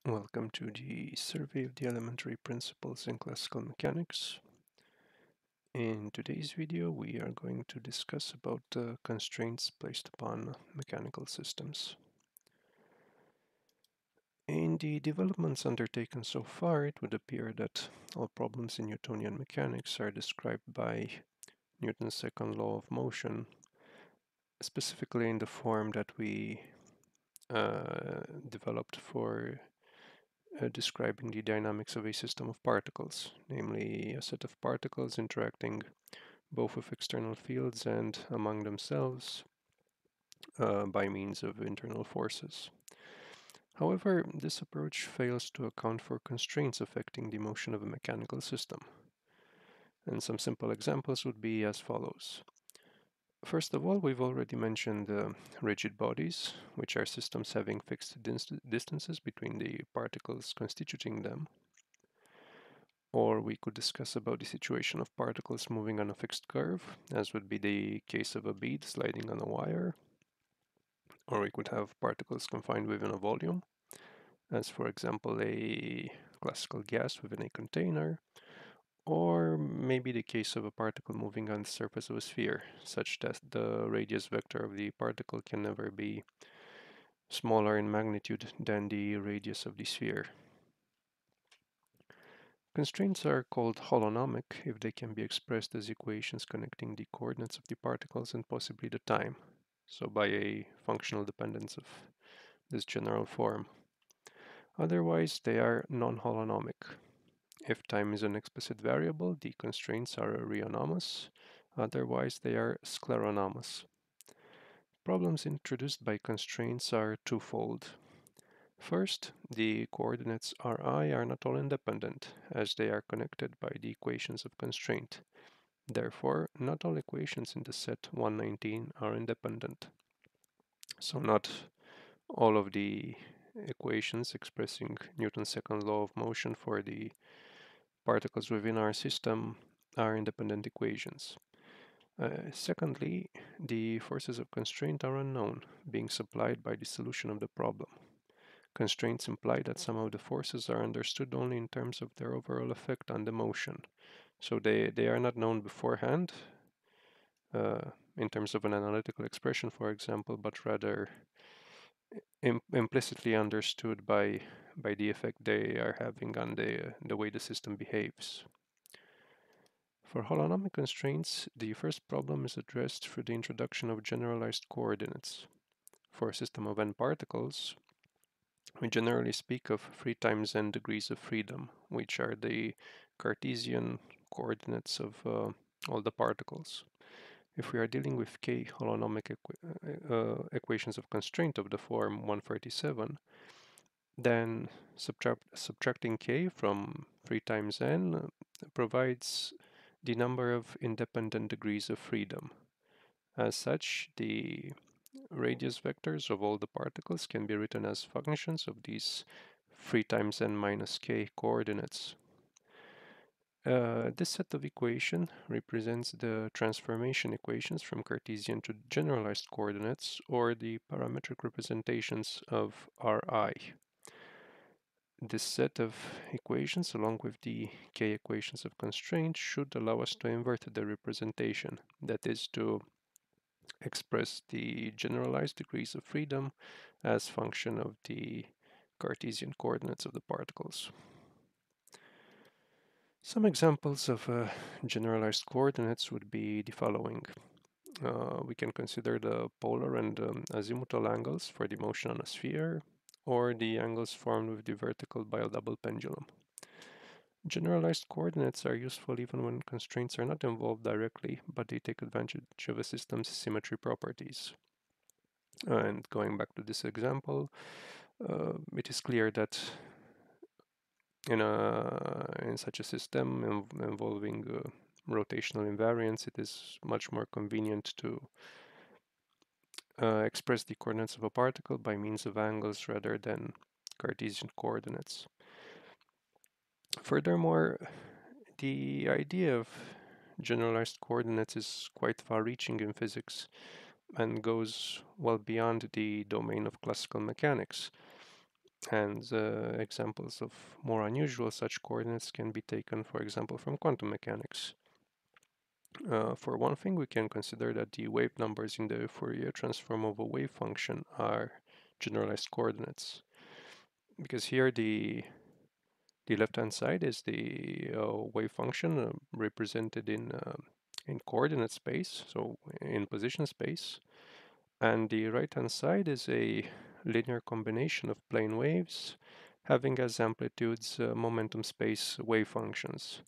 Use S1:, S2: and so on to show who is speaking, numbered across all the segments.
S1: Welcome to the survey of the elementary principles in classical mechanics. In today's video, we are going to discuss about the constraints placed upon mechanical systems. In the developments undertaken so far, it would appear that all problems in Newtonian mechanics are described by Newton's second law of motion, specifically in the form that we developed for describing the dynamics of a system of particles, namely a set of particles interacting both with external fields and among themselves by means of internal forces. However, this approach fails to account for constraints affecting the motion of a mechanical system. And some simple examples would be as follows. First of all, we've already mentioned rigid bodies, which are systems having fixed distances between the particles constituting them. Or we could discuss about the situation of particles moving on a fixed curve, as would be the case of a bead sliding on a wire. Or we could have particles confined within a volume, as for example a classical gas within a container. Or maybe the case of a particle moving on the surface of a sphere, such that the radius vector of the particle can never be smaller in magnitude than the radius of the sphere. Constraints are called holonomic if they can be expressed as equations connecting the coordinates of the particles and possibly the time, so by a functional dependence of this general form. Otherwise, they are non-holonomic. If time is an explicit variable, the constraints are reonomous, otherwise they are scleronomous. Problems introduced by constraints are twofold. First, the coordinates Ri are not all independent, as they are connected by the equations of constraint. Therefore, not all equations in the set 119 are independent. So not all of the equations expressing Newton's second law of motion for the particles within our system are independent equations. Secondly, the forces of constraint are unknown, being supplied by the solution of the problem. Constraints imply that some of the forces are understood only in terms of their overall effect on the motion. So they are not known beforehand in terms of an analytical expression, for example, but rather implicitly understood by the effect they are having on the way the system behaves. For holonomic constraints, the first problem is addressed through the introduction of generalized coordinates. For a system of n particles, we generally speak of 3 times n degrees of freedom, which are the Cartesian coordinates of all the particles. If we are dealing with k holonomic equations of constraint of the form 137, then subtracting k from 3 times n provides the number of independent degrees of freedom. As such, the radius vectors of all the particles can be written as functions of these 3 times n minus k coordinates. This set of equation represents the transformation equations from Cartesian to generalized coordinates, or the parametric representations of Ri. This set of equations, along with the k equations of constraint, should allow us to invert the representation, that is, to express the generalized degrees of freedom as function of the Cartesian coordinates of the particles. Some examples of generalized coordinates would be the following. We can consider the polar and azimuthal angles for the motion on a sphere, or the angles formed with the vertical by a double pendulum. Generalized coordinates are useful even when constraints are not involved directly, but they take advantage of a system's symmetry properties. And going back to this example, it is clear that in such a system involving rotational invariance, it is much more convenient to express the coordinates of a particle by means of angles rather than Cartesian coordinates. Furthermore, the idea of generalized coordinates is quite far-reaching in physics and goes well beyond the domain of classical mechanics. And examples of more unusual such coordinates can be taken, for example, from quantum mechanics. For one thing, we can consider that the wave numbers in the Fourier transform of a wave function are generalized coordinates, because here the left-hand side is the wave function represented in coordinate space, so in position space, and the right-hand side is a linear combination of plane waves having as amplitudes momentum space wave functions.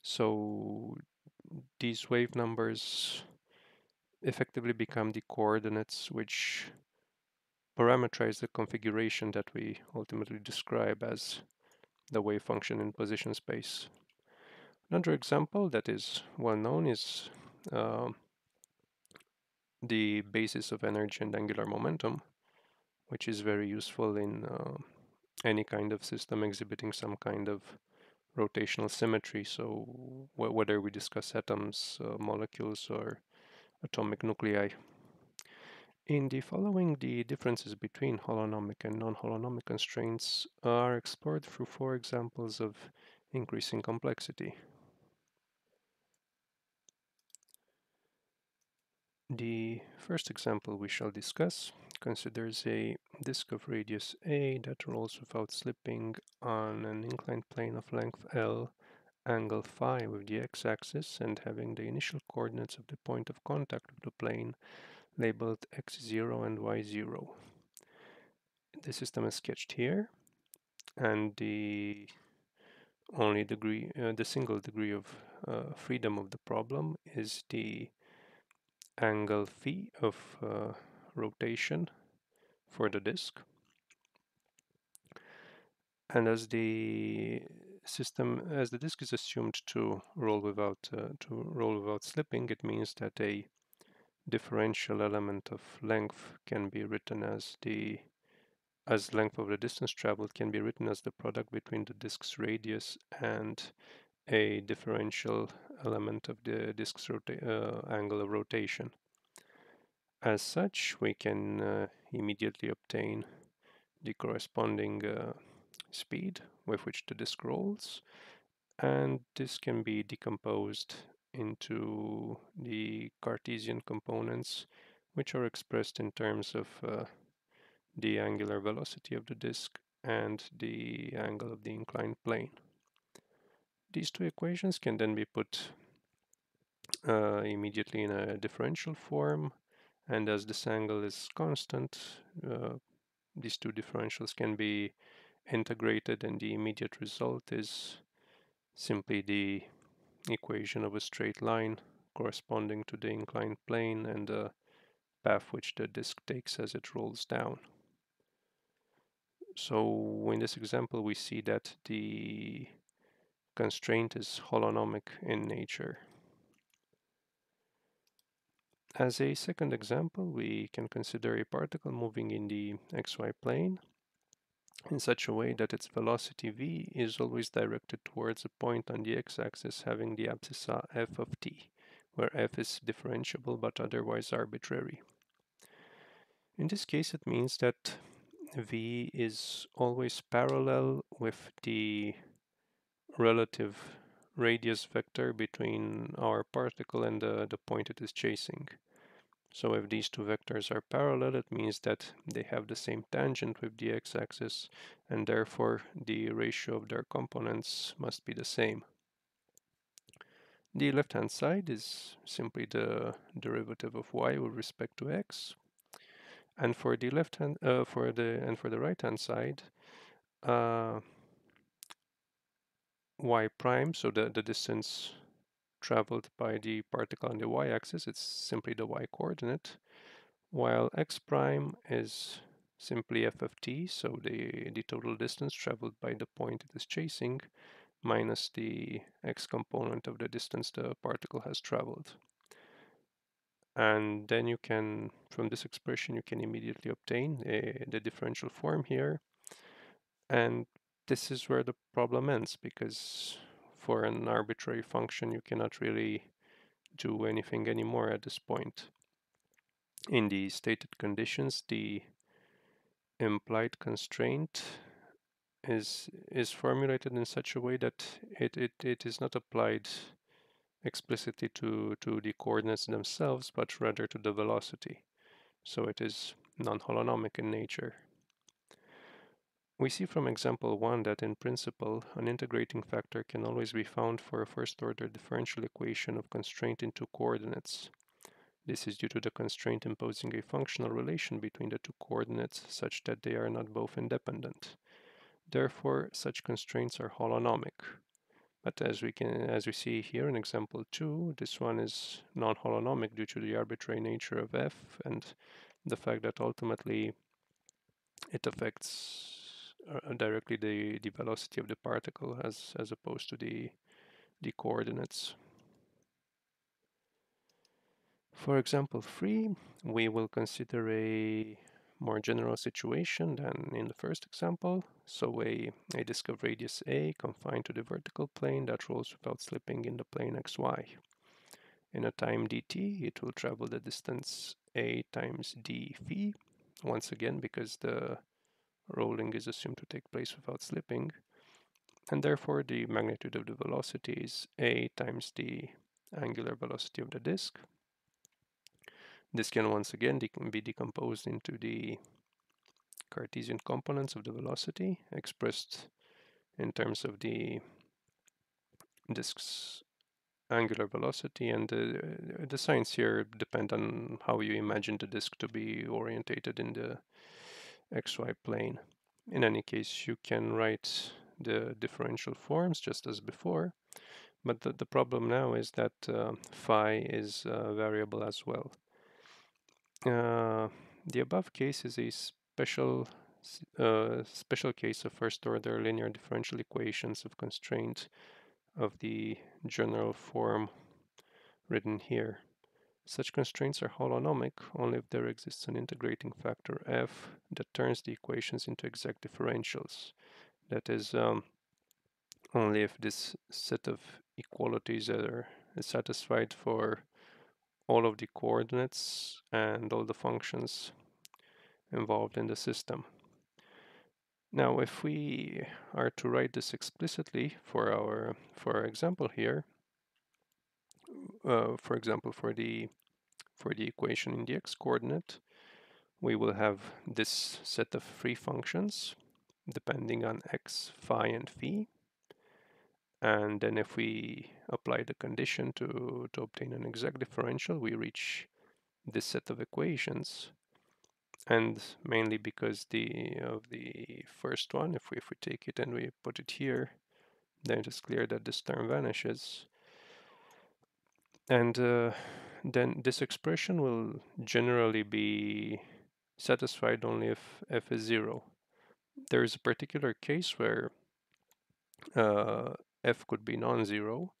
S1: So these wave numbers effectively become the coordinates which parameterize the configuration that we ultimately describe as the wave function in position space. Another example that is well known is uh, the basis of energy and angular momentum, which is very useful in any kind of system exhibiting some kind of rotational symmetry. So whether we discuss atoms, molecules, or atomic nuclei. In the following, the differences between holonomic and non-holonomic constraints are explored through four examples of increasing complexity. The first example we shall discuss considers a disk of radius a that rolls without slipping on an inclined plane of length L, angle phi with the x-axis, and having the initial coordinates of the point of contact with the plane labeled x0 and y0. The system is sketched here, and the single degree of freedom of the problem is the angle phi of rotation for the disk. And as the disk is assumed to roll without slipping, it means that a differential element of length can be written as length of the distance traveled can be written as the product between the disk's radius and a differential element of the disk's angle of rotation. As such, we can immediately obtain the corresponding speed with which the disk rolls, and this can be decomposed into the Cartesian components, which are expressed in terms of the angular velocity of the disk and the angle of the inclined plane. These two equations can then be put immediately in a differential form, and as this angle is constant, these two differentials can be integrated, and the immediate result is simply the equation of a straight line corresponding to the inclined plane and the path which the disk takes as it rolls down. So in this example, we see that the constraint is holonomic in nature. As a second example, we can consider a particle moving in the xy plane in such a way that its velocity v is always directed towards a point on the x-axis having the abscissa f of t, where f is differentiable but otherwise arbitrary. In this case, it means that v is always parallel with the relative radius vector between our particle and the point it is chasing. So if these two vectors are parallel, it means that they have the same tangent with the x-axis, and therefore the ratio of their components must be the same. The left-hand side is simply the derivative of y with respect to x, and for the for the right-hand side, uh, y prime, so the distance traveled by the particle on the y-axis, it's simply the y-coordinate, while x prime is simply f of t, so the total distance traveled by the point it is chasing minus the x component of the distance the particle has traveled. And then you can, from this expression, you can immediately obtain the differential form here. And this is where the problem ends, because for an arbitrary function, you cannot really do anything anymore at this point. In the stated conditions, the implied constraint is formulated in such a way that it is not applied explicitly to the coordinates themselves, but rather to the velocity. So it is non-holonomic in nature. We see from example 1 that in principle, an integrating factor can always be found for a first-order differential equation of constraint in two coordinates. This is due to the constraint imposing a functional relation between the two coordinates such that they are not both independent. Therefore, such constraints are holonomic. But as we see here in example 2, this one is non-holonomic due to the arbitrary nature of f and the fact that ultimately it affects directly the velocity of the particle as opposed to the coordinates. For example 3, we will consider a more general situation than in the first example. So a disk of radius a confined to the vertical plane that rolls without slipping in the plane xy. In a time dt, it will travel the distance a times d phi, once again because the rolling is assumed to take place without slipping, and therefore the magnitude of the velocity is a times the angular velocity of the disk. This can once again be decomposed into the Cartesian components of the velocity, expressed in terms of the disk's angular velocity, and the signs here depend on how you imagine the disk to be orientated in the xy plane. In any case, you can write the differential forms just as before, but the problem now is that phi is a variable as well. The above case is a special case of first-order linear differential equations of constraint of the general form written here. Such constraints are holonomic only if there exists an integrating factor f that turns the equations into exact differentials. That is, only if this set of equalities is satisfied for all of the coordinates and all the functions involved in the system. Now, if we are to write this explicitly for our example here, for example, for the equation in the x-coordinate, we will have this set of three functions depending on x, phi, and phi. And then if we apply the condition to obtain an exact differential, we reach this set of equations. And mainly because of the first one, if we take it and we put it here, then it is clear that this term vanishes. And then this expression will generally be satisfied only if f is 0. There is a particular case where f could be non-zero,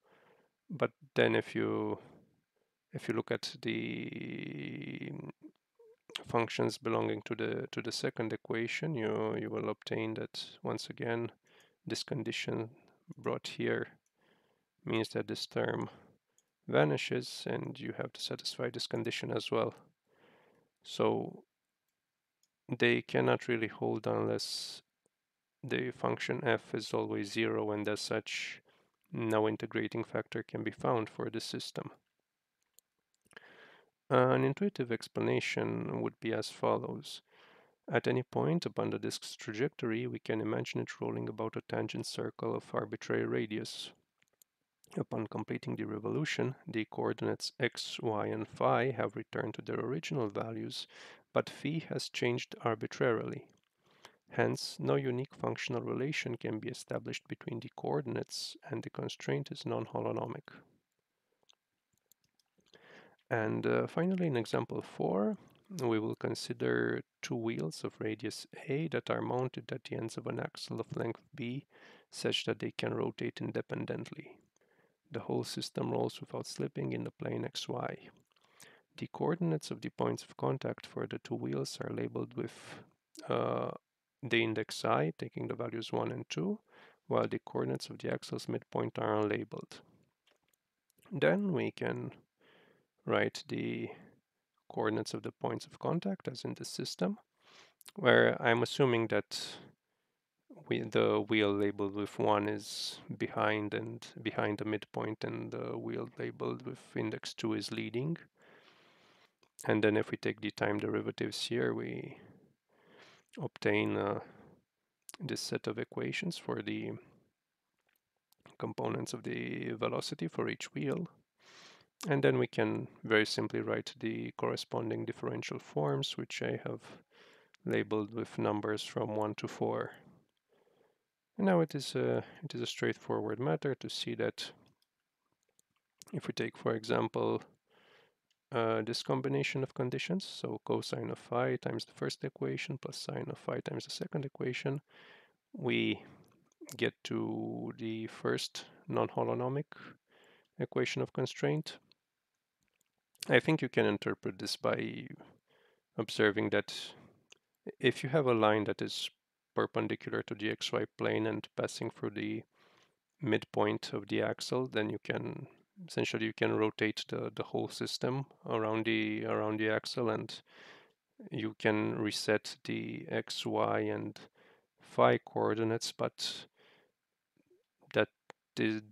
S1: but then if you look at the functions belonging to the second equation, you will obtain that once again this condition brought here means that this term vanishes, and you have to satisfy this condition as well. So they cannot really hold unless the function f is always 0, and as such no integrating factor can be found for the system. An intuitive explanation would be as follows. At any point upon the disk's trajectory, we can imagine it rolling about a tangent circle of arbitrary radius. Upon completing the revolution, the coordinates x, y, and phi have returned to their original values, but phi has changed arbitrarily. Hence, no unique functional relation can be established between the coordinates, and the constraint is non-holonomic. And finally, in example 4, we will consider two wheels of radius a that are mounted at the ends of an axle of length b such that they can rotate independently. The whole system rolls without slipping in the plane xy. The coordinates of the points of contact for the two wheels are labeled with the index I, taking the values 1 and 2, while the coordinates of the axle's midpoint are unlabeled. Then we can write the coordinates of the points of contact as in the system, where I'm assuming that the wheel labeled with 1 is behind the midpoint, and the wheel labeled with index 2 is leading. And then if we take the time derivatives here, we obtain this set of equations for the components of the velocity for each wheel. And then we can very simply write the corresponding differential forms, which I have labeled with numbers from 1 to 4. And now it is a straightforward matter to see that if we take, for example, this combination of conditions, so cosine of phi times the first equation plus sine of phi times the second equation, we get to the first non-holonomic equation of constraint. I think you can interpret this by observing that if you have a line that is perpendicular to the xy plane and passing through the midpoint of the axle, then you can essentially rotate the whole system around the axle, and you can reset the x, y, and phi coordinates, but that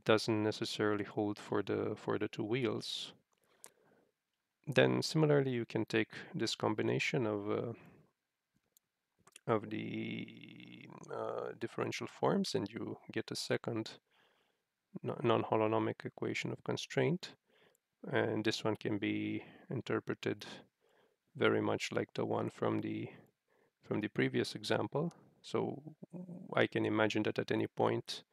S1: doesn't necessarily hold for the two wheels. Then similarly, you can take this combination of the differential forms, and you get a second non-holonomic equation of constraint. And this one can be interpreted very much like the one from the previous example. So I can imagine that at any point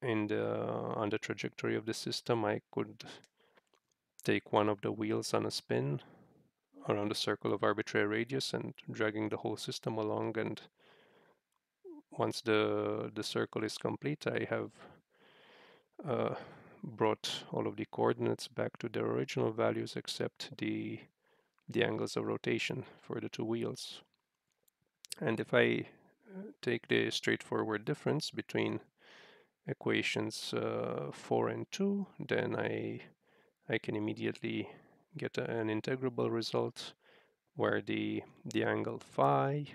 S1: on the trajectory of the system, I could take one of the wheels on a spin around a circle of arbitrary radius and dragging the wheel system along, and once the circle is complete, I have uh, brought all of the coordinates back to their original values except the angles of rotation for the two wheels. And if I take the straightforward difference between equations 4 and 2, then I can immediately get an integrable result where the angle phi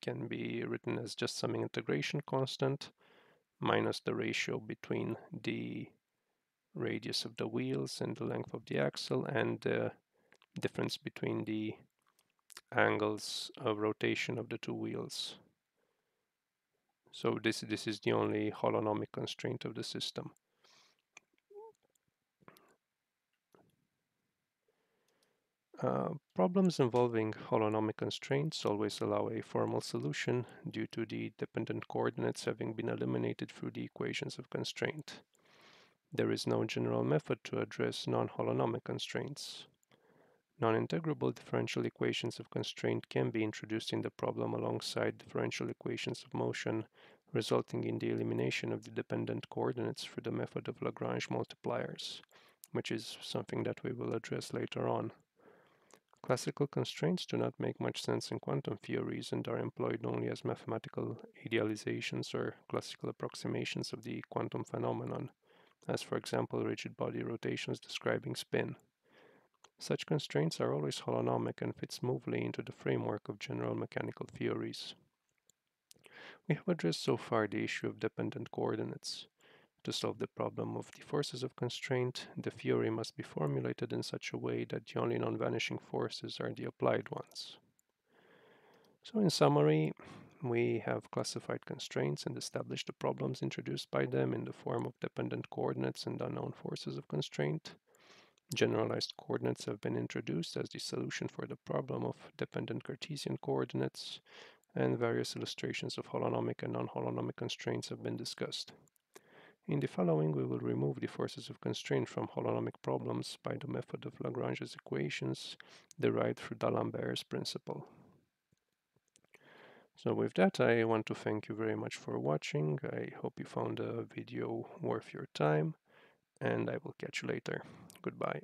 S1: can be written as just some integration constant minus the ratio between the radius of the wheels and the length of the axle and the difference between the angles of rotation of the two wheels. So this is the only holonomic constraint of the system. Problems involving holonomic constraints always allow a formal solution due to the dependent coordinates having been eliminated through the equations of constraint. There is no general method to address non-holonomic constraints. Non-integrable differential equations of constraint can be introduced in the problem alongside differential equations of motion, resulting in the elimination of the dependent coordinates through the method of Lagrange multipliers, which is something that we will address later on. Classical constraints do not make much sense in quantum theories and are employed only as mathematical idealizations or classical approximations of the quantum phenomenon, as for example rigid body rotations describing spin. Such constraints are always holonomic and fit smoothly into the framework of general mechanical theories. We have addressed so far the issue of dependent coordinates. To solve the problem of the forces of constraint, the theory must be formulated in such a way that the only non-vanishing forces are the applied ones. So in summary, we have classified constraints and established the problems introduced by them in the form of dependent coordinates and unknown forces of constraint. Generalized coordinates have been introduced as the solution for the problem of dependent Cartesian coordinates, and various illustrations of holonomic and non-holonomic constraints have been discussed. In the following, we will remove the forces of constraint from holonomic problems by the method of Lagrange's equations derived through D'Alembert's principle. So with that, I want to thank you very much for watching. I hope you found the video worth your time, and I will catch you later. Goodbye.